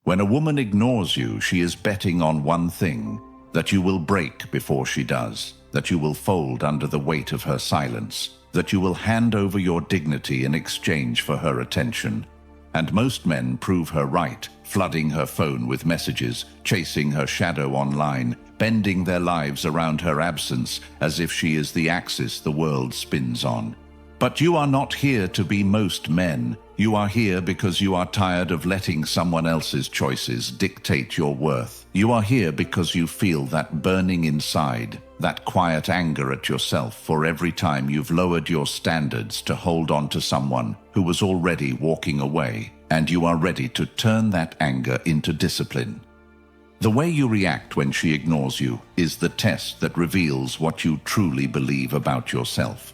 When a woman ignores you, she is betting on one thing: that you will break before she does, that you will fold under the weight of her silence, that you will hand over your dignity in exchange for her attention. And most men prove her right, flooding her phone with messages, chasing her shadow online, bending their lives around her absence as if she is the axis the world spins on. But you are not here to be most men. You are here because you are tired of letting someone else's choices dictate your worth. You are here because you feel that burning inside, that quiet anger at yourself for every time you've lowered your standards to hold on to someone who was already walking away, and you are ready to turn that anger into discipline. The way you react when she ignores you is the test that reveals what you truly believe about yourself.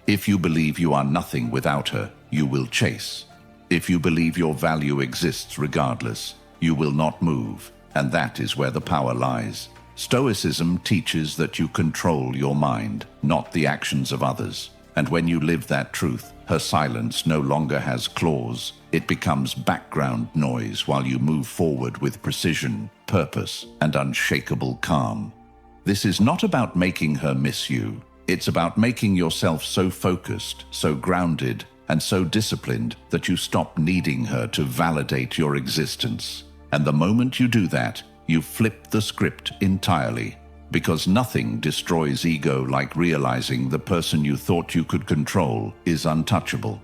If you believe you are nothing without her, you will chase. If you believe your value exists regardless, you will not move, and that is where the power lies. Stoicism teaches that you control your mind, not the actions of others. And when you live that truth, her silence no longer has claws. It becomes background noise while you move forward with precision, purpose, and unshakable calm. This is not about making her miss you. It's about making yourself so focused, so grounded, and so disciplined that you stop needing her to validate your existence. And the moment you do that, you flip the script entirely, because nothing destroys ego like realizing the person you thought you could control is untouchable.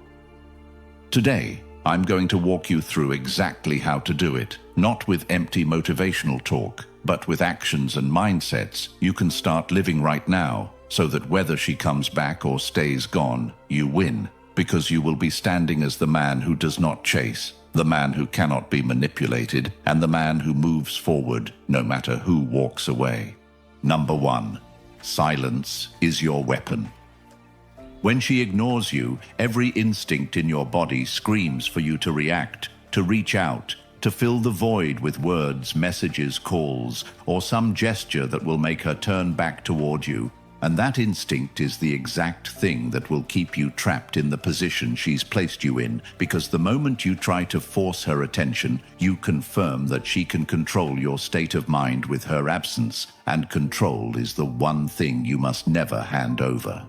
Today, I'm going to walk you through exactly how to do it, not with empty motivational talk, but with actions and mindsets you can start living right now, so that whether she comes back or stays gone, you win, because you will be standing as the man who does not chase, the man who cannot be manipulated, and the man who moves forward no matter who walks away. Number 1. Silence is your weapon. When she ignores you, every instinct in your body screams for you to react, to reach out, to fill the void with words, messages, calls, or some gesture that will make her turn back toward you. And that instinct is the exact thing that will keep you trapped in the position she's placed you in, because the moment you try to force her attention, you confirm that she can control your state of mind with her absence, and control is the one thing you must never hand over.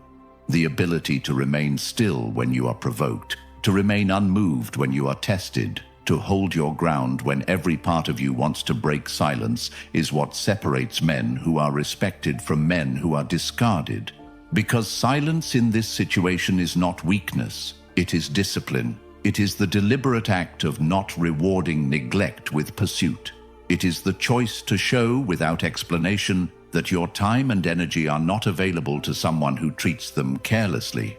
The ability to remain still when you are provoked, to remain unmoved when you are tested, to hold your ground when every part of you wants to break silence is what separates men who are respected from men who are discarded. Because silence in this situation is not weakness, it is discipline. It is the deliberate act of not rewarding neglect with pursuit. It is the choice to show without explanation that your time and energy are not available to someone who treats them carelessly.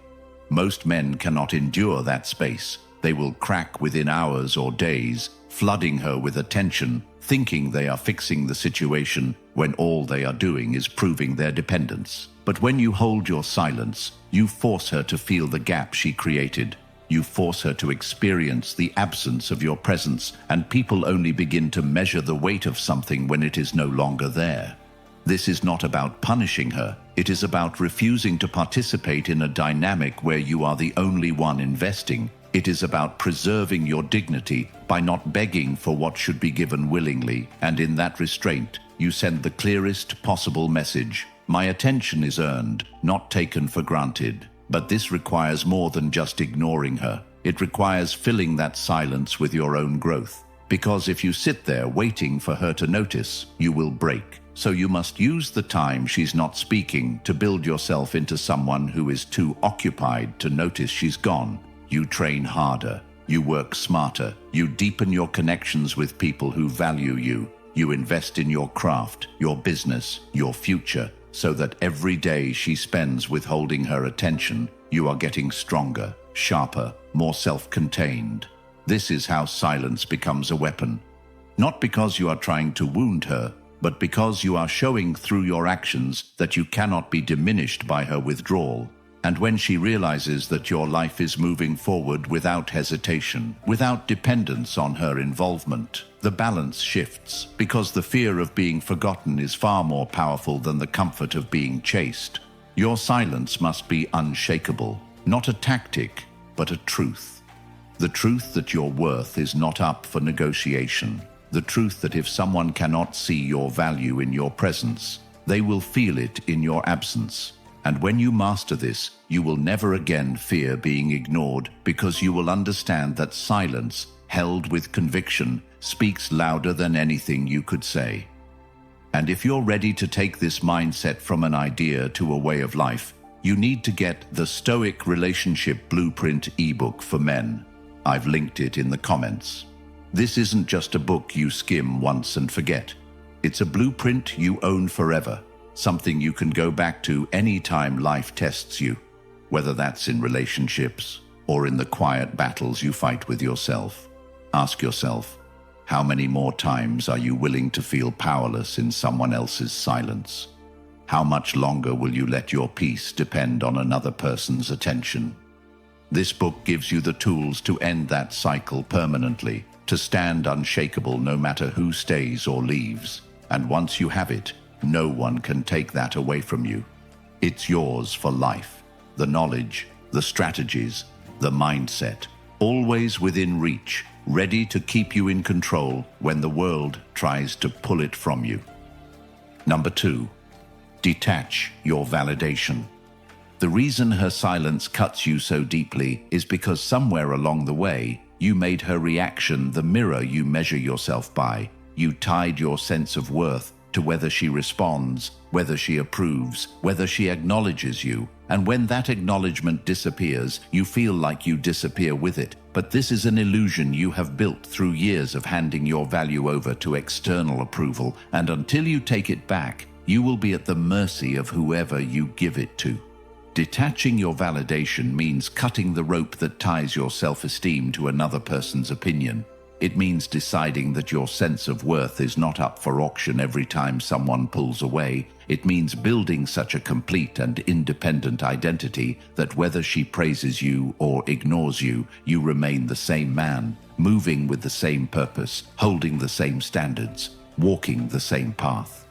Most men cannot endure that space. They will crack within hours or days, flooding her with attention, thinking they are fixing the situation when all they are doing is proving their dependence. But when you hold your silence, you force her to feel the gap she created. You force her to experience the absence of your presence, and people only begin to measure the weight of something when it is no longer there. This is not about punishing her. It is about refusing to participate in a dynamic where you are the only one investing. It is about preserving your dignity by not begging for what should be given willingly, and in that restraint, you send the clearest possible message. My attention is earned, not taken for granted. But this requires more than just ignoring her. It requires filling that silence with your own growth. Because if you sit there waiting for her to notice, you will break. So you must use the time she's not speaking to build yourself into someone who is too occupied to notice she's gone. You train harder, you work smarter, you deepen your connections with people who value you, you invest in your craft, your business, your future, so that every day she spends withholding her attention, you are getting stronger, sharper, more self-contained. This is how silence becomes a weapon. Not because you are trying to wound her, but because you are showing through your actions that you cannot be diminished by her withdrawal. And when she realizes that your life is moving forward without hesitation, without dependence on her involvement, the balance shifts, because the fear of being forgotten is far more powerful than the comfort of being chased. Your silence must be unshakable, not a tactic, but a truth. The truth that your worth is not up for negotiation. The truth that if someone cannot see your value in your presence, they will feel it in your absence. And when you master this, you will never again fear being ignored, because you will understand that silence, held with conviction, speaks louder than anything you could say. And if you're ready to take this mindset from an idea to a way of life, you need to get the Stoic Relationship Blueprint ebook for men. I've linked it in the comments. This isn't just a book you skim once and forget. It's a blueprint you own forever, something you can go back to any time life tests you, whether that's in relationships or in the quiet battles you fight with yourself. Ask yourself, how many more times are you willing to feel powerless in someone else's silence? How much longer will you let your peace depend on another person's attention? This book gives you the tools to end that cycle permanently, to stand unshakable no matter who stays or leaves. And once you have it, no one can take that away from you. It's yours for life. The knowledge, the strategies, the mindset, always within reach, ready to keep you in control when the world tries to pull it from you. Number 2, detach your validation. The reason her silence cuts you so deeply is because somewhere along the way, you made her reaction the mirror you measure yourself by. You tied your sense of worth to whether she responds, whether she approves, whether she acknowledges you. And when that acknowledgement disappears, you feel like you disappear with it. But this is an illusion you have built through years of handing your value over to external approval. And until you take it back, you will be at the mercy of whoever you give it to. Detaching your validation means cutting the rope that ties your self-esteem to another person's opinion. It means deciding that your sense of worth is not up for auction every time someone pulls away. It means building such a complete and independent identity that whether she praises you or ignores you, you remain the same man, moving with the same purpose, holding the same standards, walking the same path.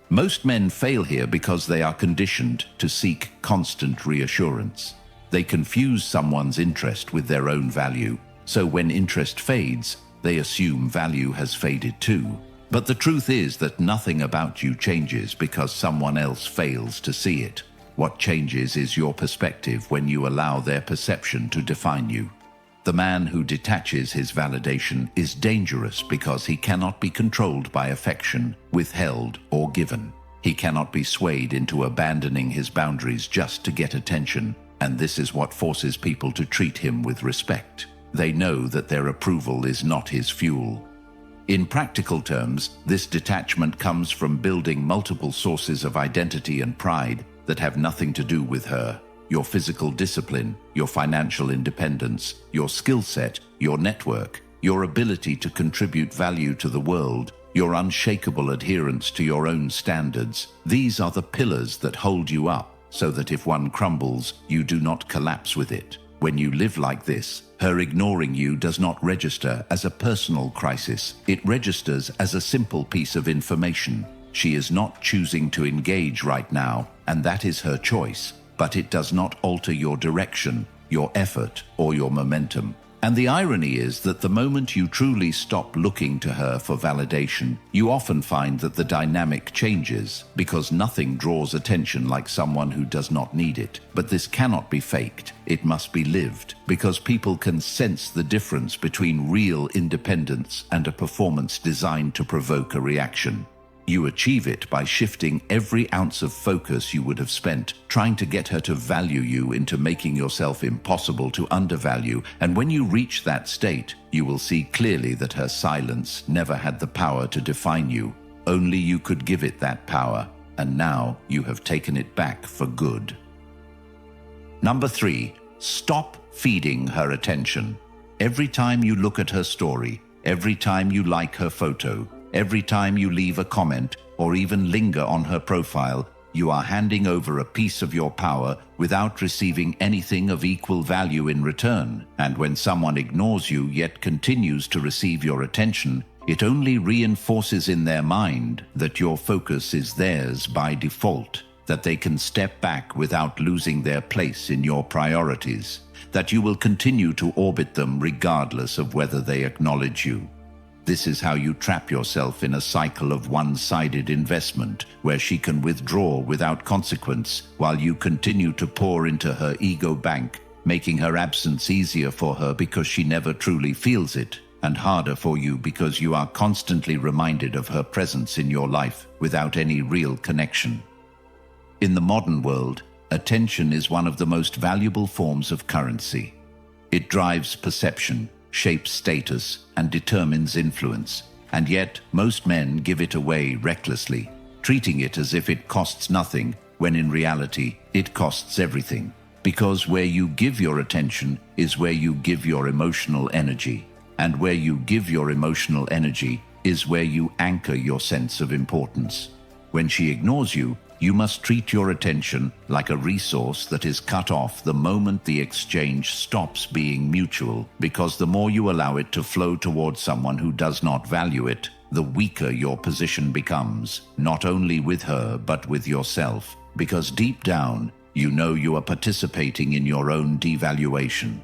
Most men fail here because they are conditioned to seek constant reassurance. They confuse someone's interest with their own value, so when interest fades, they assume value has faded too. But the truth is that nothing about you changes because someone else fails to see it. What changes is your perspective when you allow their perception to define you. The man who detaches his validation is dangerous because he cannot be controlled by affection, withheld, or given. He cannot be swayed into abandoning his boundaries just to get attention, and this is what forces people to treat him with respect. They know that their approval is not his fuel. In practical terms, this detachment comes from building multiple sources of identity and pride that have nothing to do with her. Your physical discipline, your financial independence, your skill set, your network, your ability to contribute value to the world, your unshakable adherence to your own standards. These are the pillars that hold you up, so that if one crumbles, you do not collapse with it. When you live like this, her ignoring you does not register as a personal crisis. It registers as a simple piece of information. She is not choosing to engage right now, and that is her choice. But it does not alter your direction, your effort, or your momentum. And the irony is that the moment you truly stop looking to her for validation, you often find that the dynamic changes, because nothing draws attention like someone who does not need it. But this cannot be faked. It must be lived, because people can sense the difference between real independence and a performance designed to provoke a reaction. You achieve it by shifting every ounce of focus you would have spent trying to get her to value you into making yourself impossible to undervalue. And when you reach that state, you will see clearly that her silence never had the power to define you. Only you could give it that power, and now you have taken it back for good. Number 3, stop feeding her attention. Every time you look at her story, every time you like her photo, every time you leave a comment or even linger on her profile, you are handing over a piece of your power without receiving anything of equal value in return. And when someone ignores you yet continues to receive your attention, it only reinforces in their mind that your focus is theirs by default, that they can step back without losing their place in your priorities, that you will continue to orbit them regardless of whether they acknowledge you. This is how you trap yourself in a cycle of one-sided investment, where she can withdraw without consequence, while you continue to pour into her ego bank, making her absence easier for her because she never truly feels it, and harder for you because you are constantly reminded of her presence in your life without any real connection. In the modern world, attention is one of the most valuable forms of currency. It drives perception, shapes status, and determines influence, and yet most men give it away recklessly, treating it as if it costs nothing, when in reality it costs everything. Because where you give your attention is where you give your emotional energy, and where you give your emotional energy is where you anchor your sense of importance. When she ignores you, you must treat your attention like a resource that is cut off the moment the exchange stops being mutual, because the more you allow it to flow towards someone who does not value it, the weaker your position becomes, not only with her but with yourself, because deep down, you know you are participating in your own devaluation.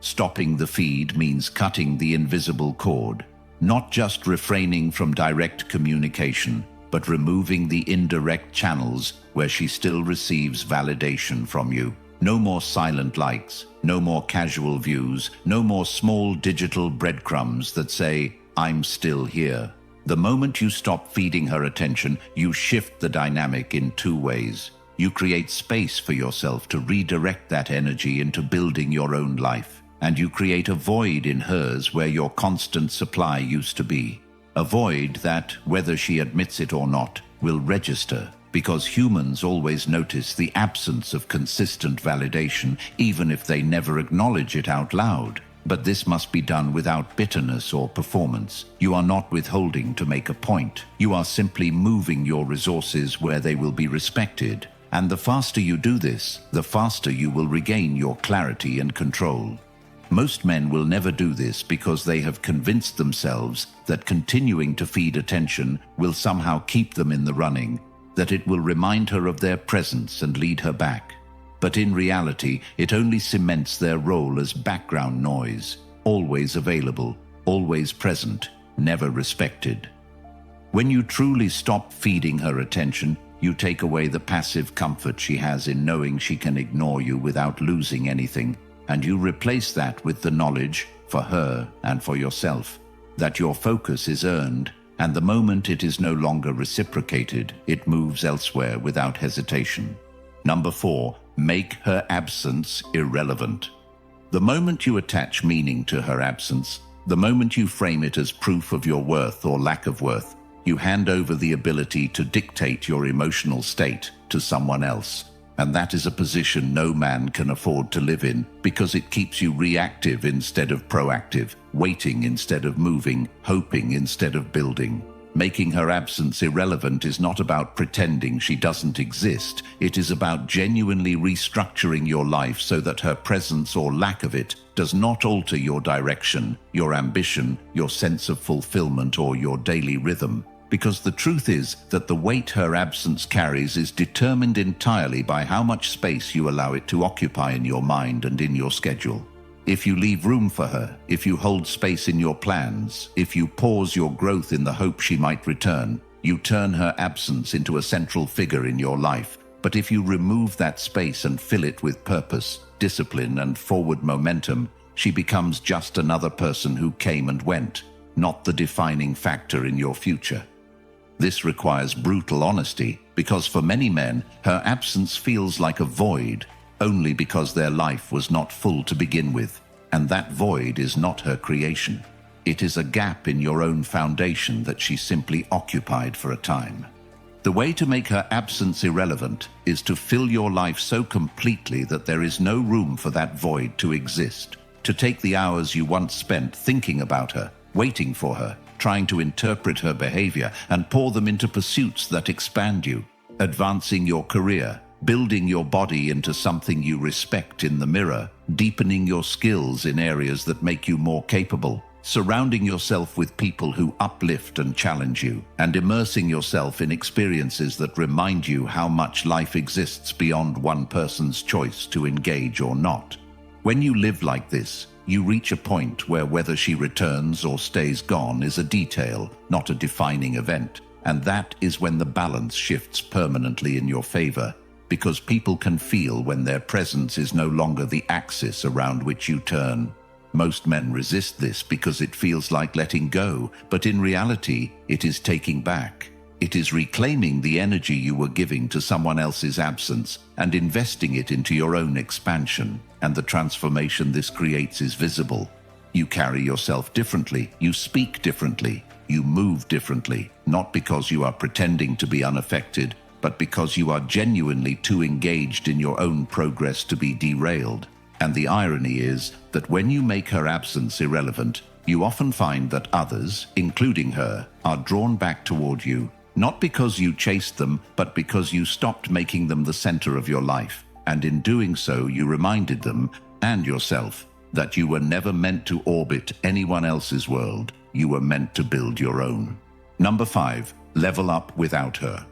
Stopping the feed means cutting the invisible cord, not just refraining from direct communication, but removing the indirect channels where she still receives validation from you. No more silent likes, no more casual views, no more small digital breadcrumbs that say, "I'm still here." The moment you stop feeding her attention, you shift the dynamic in two ways. You create space for yourself to redirect that energy into building your own life, and you create a void in hers where your constant supply used to be. A void that, whether she admits it or not, will register, because humans always notice the absence of consistent validation, even if they never acknowledge it out loud. But this must be done without bitterness or performance. You are not withholding to make a point. You are simply moving your resources where they will be respected. And the faster you do this, the faster you will regain your clarity and control. Most men will never do this because they have convinced themselves that continuing to feed attention will somehow keep them in the running, that it will remind her of their presence and lead her back. But in reality, it only cements their role as background noise, always available, always present, never respected. When you truly stop feeding her attention, you take away the passive comfort she has in knowing she can ignore you without losing anything, and you replace that with the knowledge, for her and for yourself, that your focus is earned, and the moment it is no longer reciprocated, it moves elsewhere without hesitation. Number 4, make her absence irrelevant. The moment you attach meaning to her absence, the moment you frame it as proof of your worth or lack of worth, you hand over the ability to dictate your emotional state to someone else. And that is a position no man can afford to live in, because it keeps you reactive instead of proactive, waiting instead of moving, hoping instead of building. Making her absence irrelevant is not about pretending she doesn't exist. It is about genuinely restructuring your life so that her presence or lack of it does not alter your direction, your ambition, your sense of fulfillment, or your daily rhythm. Because the truth is that the weight her absence carries is determined entirely by how much space you allow it to occupy in your mind and in your schedule. If you leave room for her, if you hold space in your plans, if you pause your growth in the hope she might return, you turn her absence into a central figure in your life. But if you remove that space and fill it with purpose, discipline, and forward momentum, she becomes just another person who came and went, not the defining factor in your future. This requires brutal honesty, because for many men, her absence feels like a void, only because their life was not full to begin with, and that void is not her creation. It is a gap in your own foundation that she simply occupied for a time. The way to make her absence irrelevant is to fill your life so completely that there is no room for that void to exist. To take the hours you once spent thinking about her, waiting for her, trying to interpret her behavior, and pour them into pursuits that expand you, advancing your career, building your body into something you respect in the mirror, deepening your skills in areas that make you more capable, surrounding yourself with people who uplift and challenge you, and immersing yourself in experiences that remind you how much life exists beyond one person's choice to engage or not. When you live like this, you reach a point where whether she returns or stays gone is a detail, not a defining event. And that is when the balance shifts permanently in your favor, because people can feel when their presence is no longer the axis around which you turn. Most men resist this because it feels like letting go, but in reality, it is taking back. It is reclaiming the energy you were giving to someone else's absence and investing it into your own expansion, and the transformation this creates is visible. You carry yourself differently, you speak differently, you move differently, not because you are pretending to be unaffected, but because you are genuinely too engaged in your own progress to be derailed. And the irony is that when you make her absence irrelevant, you often find that others, including her, are drawn back toward you, not because you chased them, but because you stopped making them the center of your life. And in doing so, you reminded them, and yourself, that you were never meant to orbit anyone else's world. You were meant to build your own. Number 5, level up without her.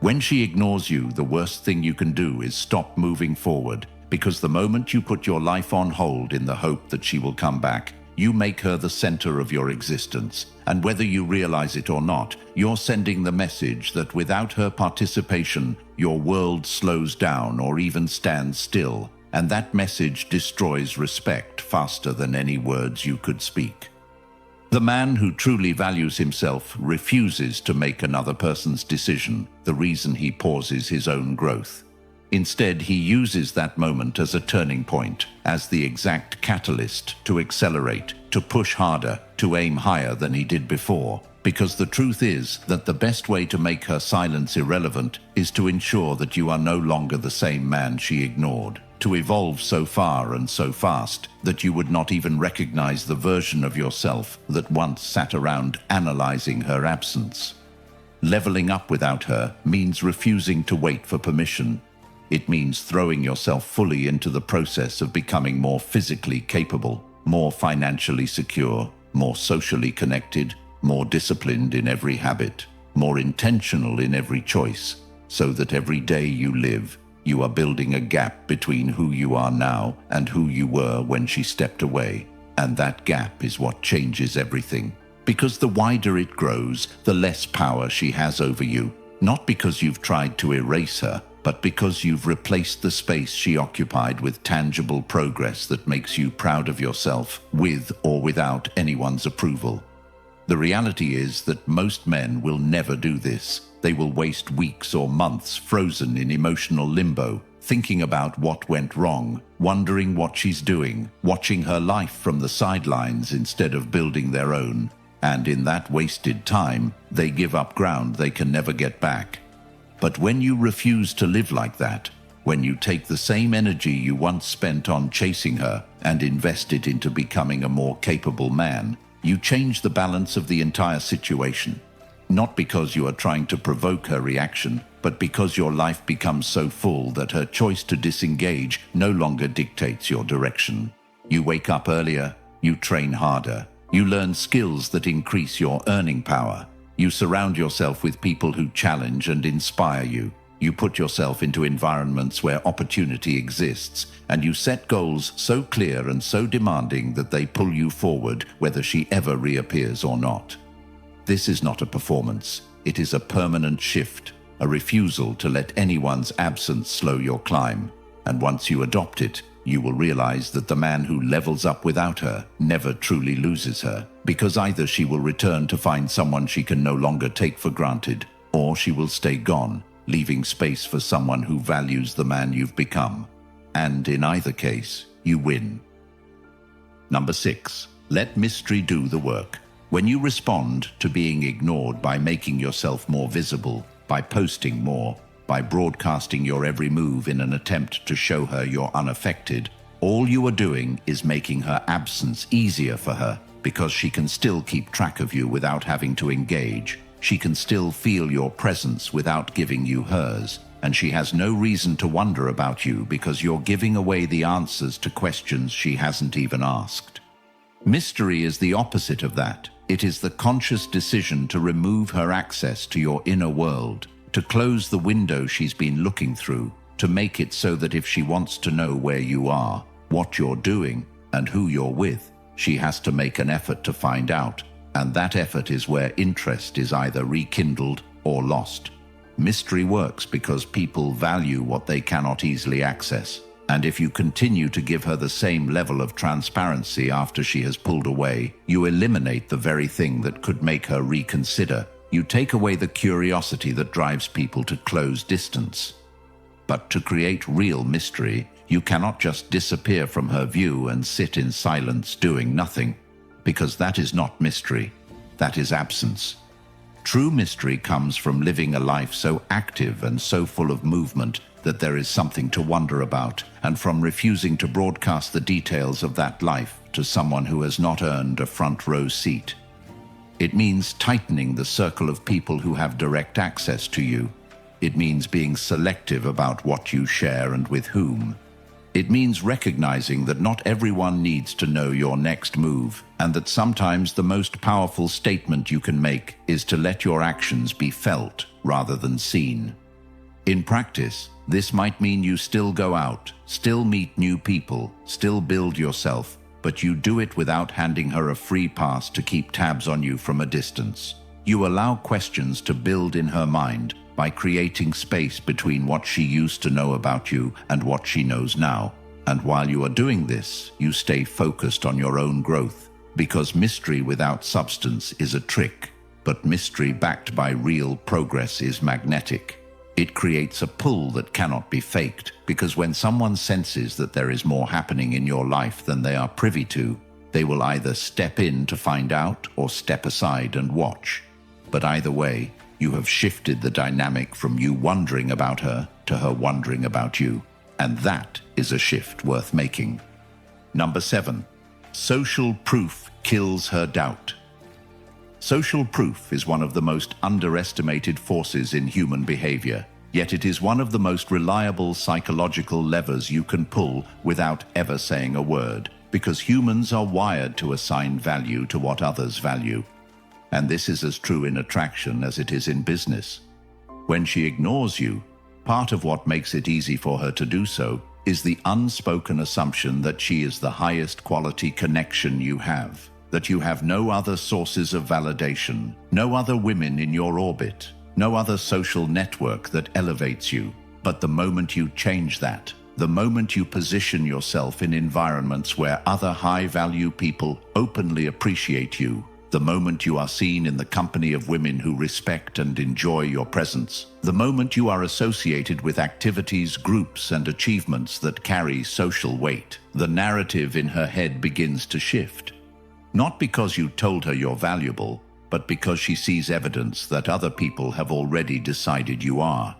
When she ignores you, the worst thing you can do is stop moving forward, because the moment you put your life on hold in the hope that she will come back, you make her the center of your existence. And whether you realize it or not, you're sending the message that without her participation, your world slows down or even stands still. And that message destroys respect faster than any words you could speak. The man who truly values himself refuses to make another person's decision the reason he pauses his own growth. Instead, he uses that moment as a turning point, as the exact catalyst to accelerate, to push harder, to aim higher than he did before. Because the truth is that the best way to make her silence irrelevant is to ensure that you are no longer the same man she ignored, to evolve so far and so fast that you would not even recognize the version of yourself that once sat around analyzing her absence. Leveling up without her means refusing to wait for permission. It means throwing yourself fully into the process of becoming more physically capable, more financially secure, more socially connected, more disciplined in every habit, more intentional in every choice, so that every day you live, you are building a gap between who you are now and who you were when she stepped away. And that gap is what changes everything. Because the wider it grows, the less power she has over you, not because you've tried to erase her, but because you've replaced the space she occupied with tangible progress that makes you proud of yourself, with or without anyone's approval. The reality is that most men will never do this. They will waste weeks or months frozen in emotional limbo, thinking about what went wrong, wondering what she's doing, watching her life from the sidelines instead of building their own. And in that wasted time, they give up ground they can never get back. But when you refuse to live like that, when you take the same energy you once spent on chasing her and invest it into becoming a more capable man, you change the balance of the entire situation. Not because you are trying to provoke her reaction, but because your life becomes so full that her choice to disengage no longer dictates your direction. You wake up earlier, you train harder, you learn skills that increase your earning power. You surround yourself with people who challenge and inspire you. You put yourself into environments where opportunity exists, and you set goals so clear and so demanding that they pull you forward whether she ever reappears or not. This is not a performance. It is a permanent shift, a refusal to let anyone's absence slow your climb. And once you adopt it, you will realize that the man who levels up without her never truly loses her, because either she will return to find someone she can no longer take for granted, or she will stay gone, leaving space for someone who values the man you've become. And in either case, you win. Number 6, let mystery do the work. When you respond to being ignored by making yourself more visible, by posting more, by broadcasting your every move in an attempt to show her you're unaffected, all you are doing is making her absence easier for her, because she can still keep track of you without having to engage. She can still feel your presence without giving you hers, and she has no reason to wonder about you because you're giving away the answers to questions she hasn't even asked. Mystery is the opposite of that. It is the conscious decision to remove her access to your inner world, to close the window she's been looking through, to make it so that if she wants to know where you are, what you're doing, And who you're with, she has to make an effort to find out, and that effort is where interest is either rekindled or lost. Mystery works because people value what they cannot easily access, and if you continue to give her the same level of transparency after she has pulled away, you eliminate the very thing that could make her reconsider. You take away the curiosity that drives people to close distance. But to create real mystery, you cannot just disappear from her view and sit in silence doing nothing, because that is not mystery, that is absence. True mystery comes from living a life so active and so full of movement that there is something to wonder about, and from refusing to broadcast the details of that life to someone who has not earned a front row seat. It means tightening the circle of people who have direct access to you. It means being selective about what you share and with whom. It means recognizing that not everyone needs to know your next move, and that sometimes the most powerful statement you can make is to let your actions be felt rather than seen. In practice, this might mean you still go out, still meet new people, still build yourself, but you do it without handing her a free pass to keep tabs on you from a distance. You allow questions to build in her mind by creating space between what she used to know about you and what she knows now. And while you are doing this, you stay focused on your own growth, because mystery without substance is a trick, but mystery backed by real progress is magnetic. It creates a pull that cannot be faked, because when someone senses that there is more happening in your life than they are privy to, they will either step in to find out or step aside and watch. But either way, you have shifted the dynamic from you wondering about her to her wondering about you, and that is a shift worth making. Number 7. Social proof kills her doubt. Social proof is one of the most underestimated forces in human behavior, yet it is one of the most reliable psychological levers you can pull without ever saying a word, because humans are wired to assign value to what others value. And this is as true in attraction as it is in business. When she ignores you, part of what makes it easy for her to do so is the unspoken assumption that she is the highest quality connection you have, that you have no other sources of validation, no other women in your orbit, no other social network that elevates you. But the moment you change that, the moment you position yourself in environments where other high-value people openly appreciate you, the moment you are seen in the company of women who respect and enjoy your presence, the moment you are associated with activities, groups, and achievements that carry social weight, the narrative in her head begins to shift. Not because you told her you're valuable, but because she sees evidence that other people have already decided you are.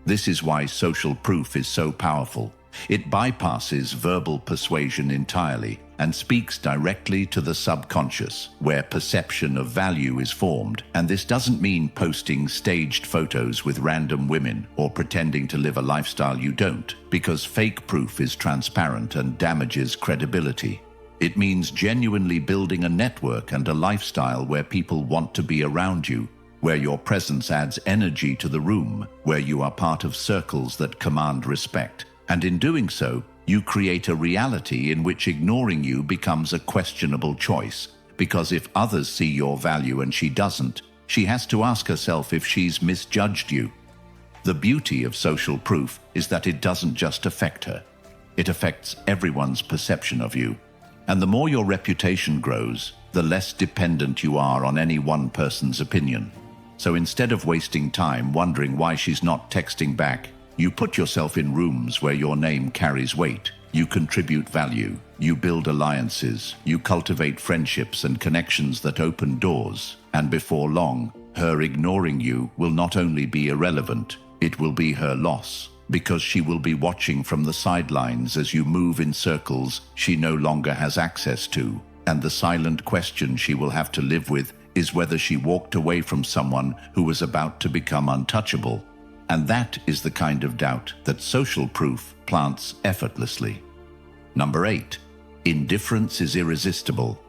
This is why social proof is so powerful. It bypasses verbal persuasion entirely and speaks directly to the subconscious, where perception of value is formed. And this doesn't mean posting staged photos with random women or pretending to live a lifestyle you don't, because fake proof is transparent and damages credibility. It means genuinely building a network and a lifestyle where people want to be around you, where your presence adds energy to the room, where you are part of circles that command respect. And in doing so, you create a reality in which ignoring you becomes a questionable choice, because if others see your value and she doesn't, she has to ask herself if she's misjudged you. The beauty of social proof is that it doesn't just affect her. It affects everyone's perception of you. And the more your reputation grows, the less dependent you are on any one person's opinion. So instead of wasting time wondering why she's not texting back, you put yourself in rooms where your name carries weight. You contribute value. You build alliances. You cultivate friendships and connections that open doors. And before long, her ignoring you will not only be irrelevant, it will be her loss, because she will be watching from the sidelines as you move in circles she no longer has access to. And the silent question she will have to live with is whether she walked away from someone who was about to become untouchable. And that is the kind of doubt that social proof plants effortlessly. Number 8. Indifference is irresistible.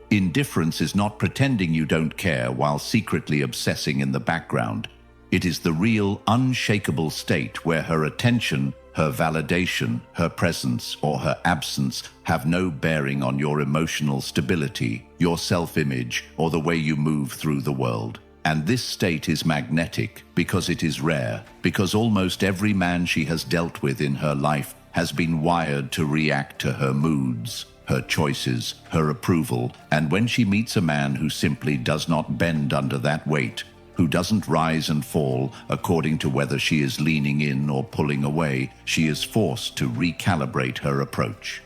Indifference is not pretending you don't care while secretly obsessing in the background. It is the real, unshakable state where her attention, her validation, her presence, or her absence have no bearing on your emotional stability, your self-image, or the way you move through the world. And this state is magnetic because it is rare, because almost every man she has dealt with in her life has been wired to react to her moods, her choices, her approval, and when she meets a man who simply does not bend under that weight, who doesn't rise and fall according to whether she is leaning in or pulling away, she is forced to recalibrate her approach.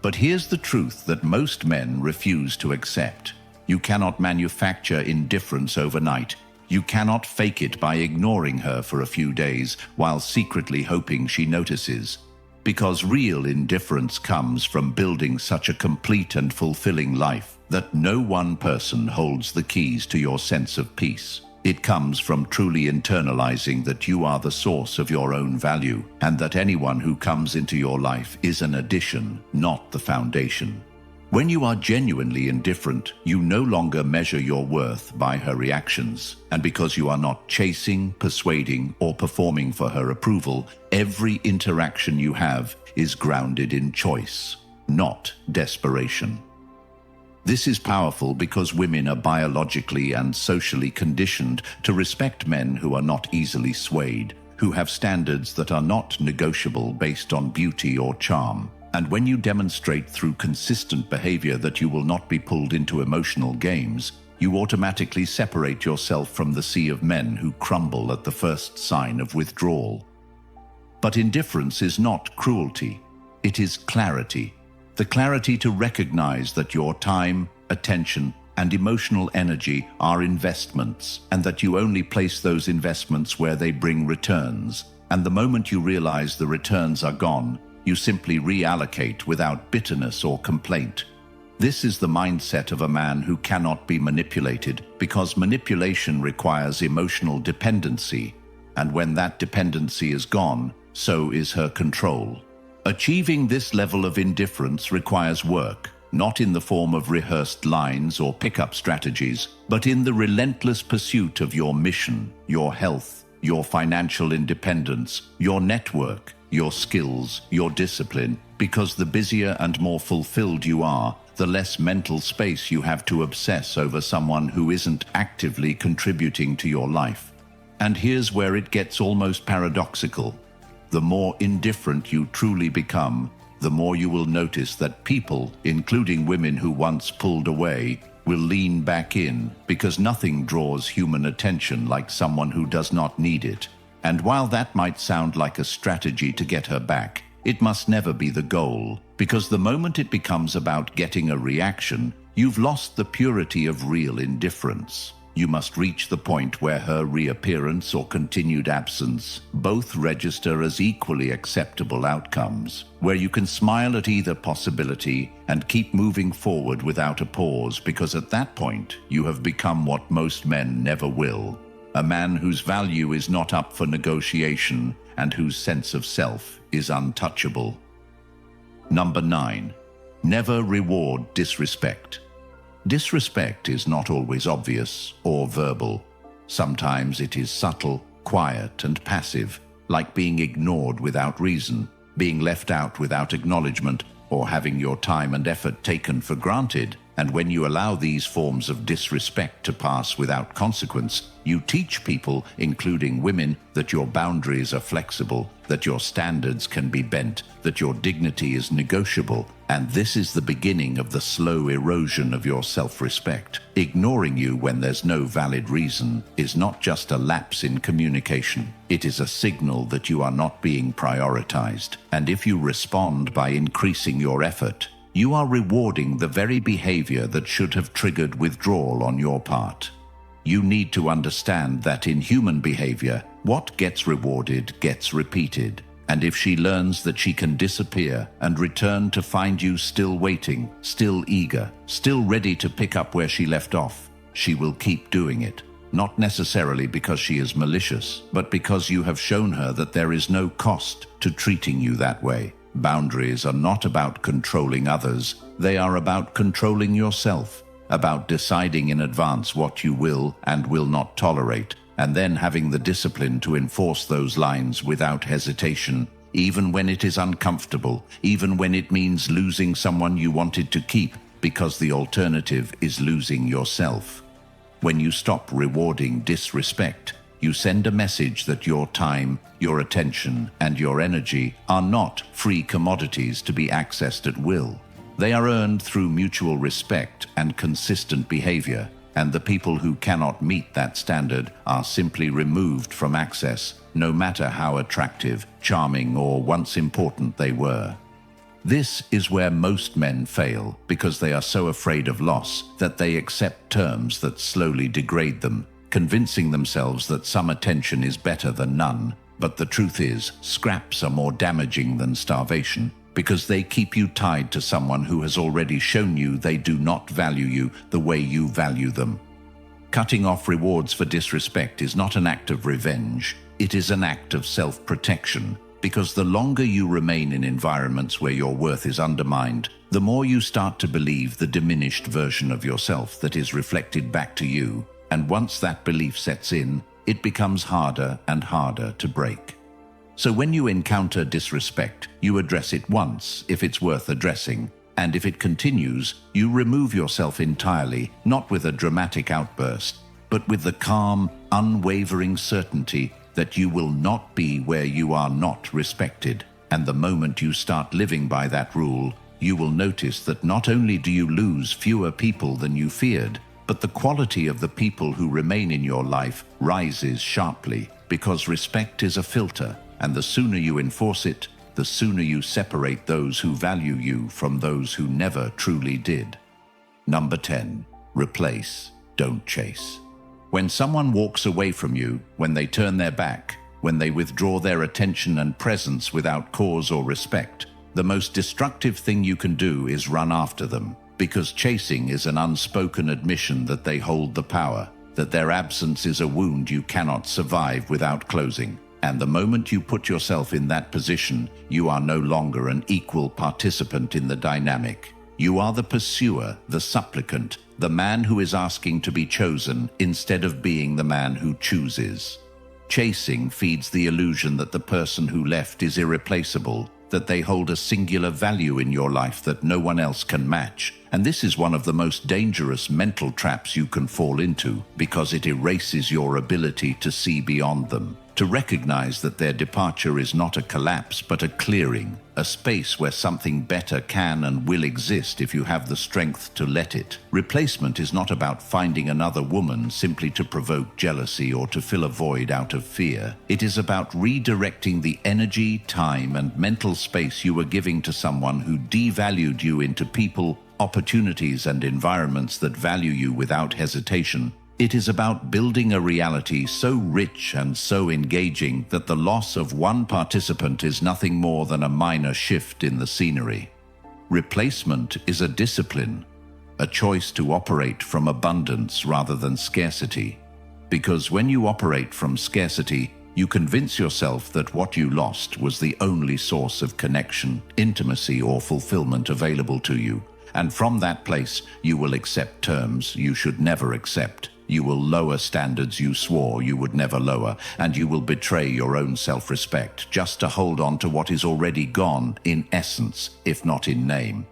But here's the truth that most men refuse to accept. You cannot manufacture indifference overnight. You cannot fake it by ignoring her for a few days while secretly hoping she notices. Because real indifference comes from building such a complete and fulfilling life that no one person holds the keys to your sense of peace. It comes from truly internalizing that you are the source of your own value and that anyone who comes into your life is an addition, not the foundation. When you are genuinely indifferent, you no longer measure your worth by her reactions, and because you are not chasing, persuading, or performing for her approval, every interaction you have is grounded in choice, not desperation. This is powerful because women are biologically and socially conditioned to respect men who are not easily swayed, who have standards that are not negotiable based on beauty or charm. And when you demonstrate through consistent behavior that you will not be pulled into emotional games, you automatically separate yourself from the sea of men who crumble at the first sign of withdrawal. But indifference is not cruelty. It is clarity. The clarity to recognize that your time, attention, and emotional energy are investments, and that you only place those investments where they bring returns. And the moment you realize the returns are gone, you simply reallocate without bitterness or complaint. This is the mindset of a man who cannot be manipulated, because manipulation requires emotional dependency, and when that dependency is gone, so is her control. Achieving this level of indifference requires work, not in the form of rehearsed lines or pickup strategies, but in the relentless pursuit of your mission, your health, your financial independence, your network, your skills, your discipline, because the busier and more fulfilled you are, the less mental space you have to obsess over someone who isn't actively contributing to your life. And here's where it gets almost paradoxical. The more indifferent you truly become, the more you will notice that people, including women who once pulled away, will lean back in, because nothing draws human attention like someone who does not need it. And while that might sound like a strategy to get her back, it must never be the goal, because the moment it becomes about getting a reaction, you've lost the purity of real indifference. You must reach the point where her reappearance or continued absence both register as equally acceptable outcomes, where you can smile at either possibility and keep moving forward without a pause, because at that point you have become what most men never will. A man whose value is not up for negotiation and whose sense of self is untouchable. Number 9. Never reward disrespect. Disrespect is not always obvious or verbal. Sometimes it is subtle, quiet, and passive, like being ignored without reason, being left out without acknowledgement, or having your time and effort taken for granted. And when you allow these forms of disrespect to pass without consequence, you teach people, including women, that your boundaries are flexible, that your standards can be bent, that your dignity is negotiable, and this is the beginning of the slow erosion of your self-respect. Ignoring you when there's no valid reason is not just a lapse in communication. It is a signal that you are not being prioritized, and if you respond by increasing your effort, you are rewarding the very behavior that should have triggered withdrawal on your part. You need to understand that in human behavior, what gets rewarded gets repeated. And if she learns that she can disappear and return to find you still waiting, still eager, still ready to pick up where she left off, she will keep doing it. Not necessarily because she is malicious, but because you have shown her that there is no cost to treating you that way. Boundaries are not about controlling others. They are about controlling yourself, about deciding in advance what you will and will not tolerate, and then having the discipline to enforce those lines without hesitation, even when it is uncomfortable, even when it means losing someone you wanted to keep, because the alternative is losing yourself. When you stop rewarding disrespect, you send a message that your time, your attention, and your energy are not free commodities to be accessed at will. They are earned through mutual respect and consistent behavior, and the people who cannot meet that standard are simply removed from access, no matter how attractive, charming, or once important they were. This is where most men fail, because they are so afraid of loss that they accept terms that slowly degrade them, convincing themselves that some attention is better than none. But the truth is, scraps are more damaging than starvation, because they keep you tied to someone who has already shown you they do not value you the way you value them. Cutting off rewards for disrespect is not an act of revenge, it is an act of self-protection, because the longer you remain in environments where your worth is undermined, the more you start to believe the diminished version of yourself that is reflected back to you, and once that belief sets in, it becomes harder and harder to break. So when you encounter disrespect, you address it once if it's worth addressing, and if it continues, you remove yourself entirely, not with a dramatic outburst, but with the calm, unwavering certainty that you will not be where you are not respected. And the moment you start living by that rule, you will notice that not only do you lose fewer people than you feared, but the quality of the people who remain in your life rises sharply, because respect is a filter, and the sooner you enforce it, the sooner you separate those who value you from those who never truly did. Number 10. Replace, don't chase. When someone walks away from you, when they turn their back, when they withdraw their attention and presence without cause or respect, the most destructive thing you can do is run after them, because chasing is an unspoken admission that they hold the power, that their absence is a wound you cannot survive without closing. And the moment you put yourself in that position, you are no longer an equal participant in the dynamic. You are the pursuer, the supplicant, the man who is asking to be chosen instead of being the man who chooses. Chasing feeds the illusion that the person who left is irreplaceable, that they hold a singular value in your life that no one else can match. And this is one of the most dangerous mental traps you can fall into, because it erases your ability to see beyond them, to recognize that their departure is not a collapse but a clearing, a space where something better can and will exist if you have the strength to let it. Replacement is not about finding another woman simply to provoke jealousy or to fill a void out of fear. It is about redirecting the energy, time, and mental space you were giving to someone who devalued you into people, opportunities, and environments that value you without hesitation. It is about building a reality so rich and so engaging that the loss of one participant is nothing more than a minor shift in the scenery. Replacement is a discipline, a choice to operate from abundance rather than scarcity. Because when you operate from scarcity, you convince yourself that what you lost was the only source of connection, intimacy, or fulfillment available to you. And from that place, you will accept terms you should never accept. You will lower standards you swore you would never lower, and you will betray your own self-respect just to hold on to what is already gone in essence, if not in name.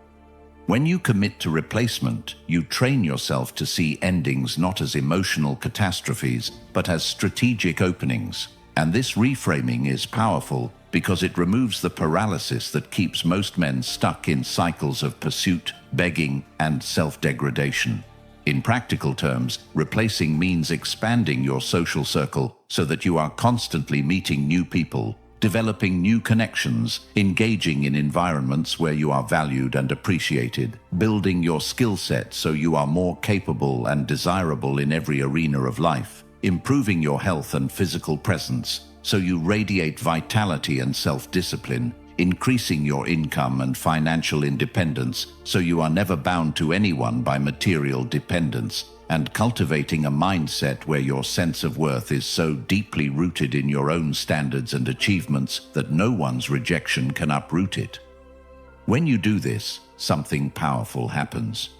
When you commit to replacement, you train yourself to see endings not as emotional catastrophes, but as strategic openings. And this reframing is powerful because it removes the paralysis that keeps most men stuck in cycles of pursuit, begging, and self-degradation. In practical terms, replacing means expanding your social circle so that you are constantly meeting new people, developing new connections, engaging in environments where you are valued and appreciated, building your skill set so you are more capable and desirable in every arena of life, improving your health and physical presence so you radiate vitality and self-discipline, increasing your income and financial independence so you are never bound to anyone by material dependence, and cultivating a mindset where your sense of worth is so deeply rooted in your own standards and achievements that no one's rejection can uproot it. When you do this, something powerful happens.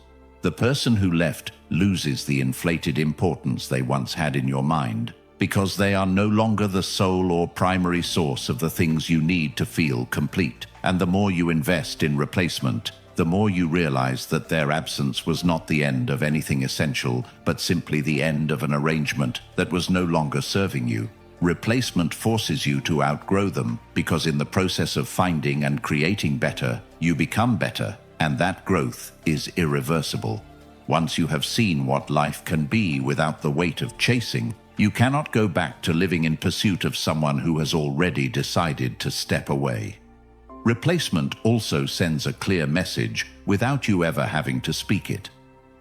The person who left loses the inflated importance they once had in your mind. because they are no longer the sole or primary source of the things you need to feel complete. And the more you invest in replacement, the more you realize that their absence was not the end of anything essential, but simply the end of an arrangement that was no longer serving you. Replacement forces you to outgrow them, because in the process of finding and creating better, you become better, and that growth is irreversible. Once you have seen what life can be without the weight of chasing, you cannot go back to living in pursuit of someone who has already decided to step away. Replacement also sends a clear message without you ever having to speak it,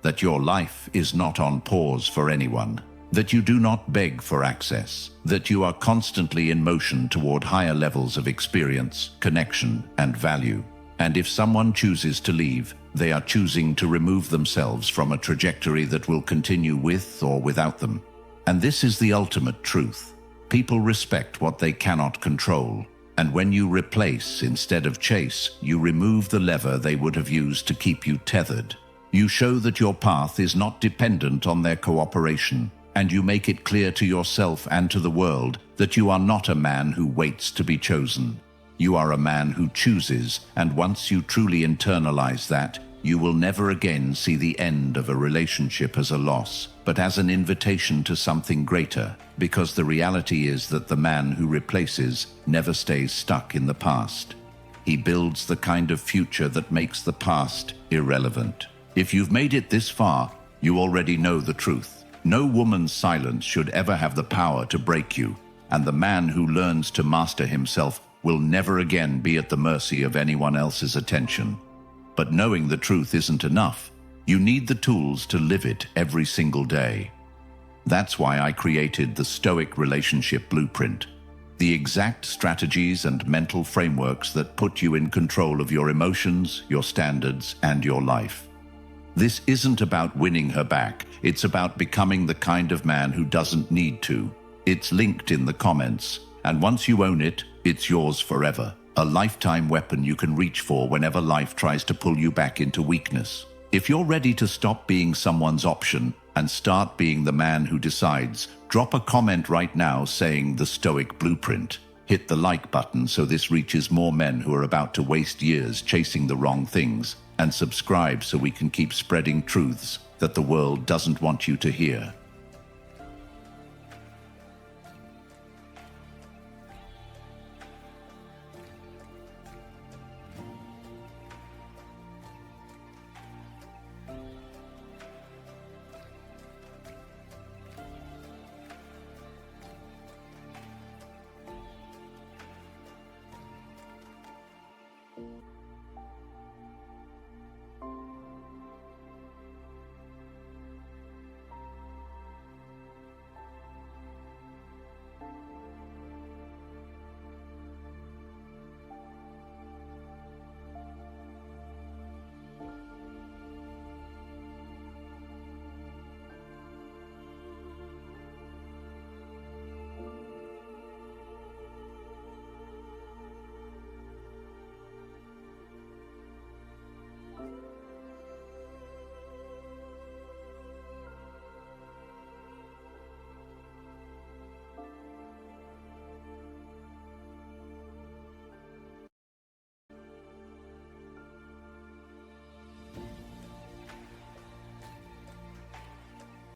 that your life is not on pause for anyone, that you do not beg for access, that you are constantly in motion toward higher levels of experience, connection, and value. And if someone chooses to leave, they are choosing to remove themselves from a trajectory that will continue with or without them. And this is the ultimate truth. People respect what they cannot control. And when you replace instead of chase, you remove the lever they would have used to keep you tethered. You show that your path is not dependent on their cooperation, and you make it clear to yourself and to the world that you are not a man who waits to be chosen. You are a man who chooses, and once you truly internalize that, you will never again see the end of a relationship as a loss, but as an invitation to something greater, because the reality is that the man who replaces never stays stuck in the past. He builds the kind of future that makes the past irrelevant. If you've made it this far, you already know the truth. No woman's silence should ever have the power to break you, and the man who learns to master himself will never again be at the mercy of anyone else's attention. But knowing the truth isn't enough. You need the tools to live it every single day. That's why I created the Stoic Relationship Blueprint, the exact strategies and mental frameworks that put you in control of your emotions, your standards, and your life. This isn't about winning her back. It's about becoming the kind of man who doesn't need to. It's linked in the comments, and once you own it, it's yours forever. A lifetime weapon you can reach for whenever life tries to pull you back into weakness. If you're ready to stop being someone's option and start being the man who decides, drop a comment right now saying the Stoic Blueprint. Hit the like button so this reaches more men who are about to waste years chasing the wrong things, and subscribe so we can keep spreading truths that the world doesn't want you to hear.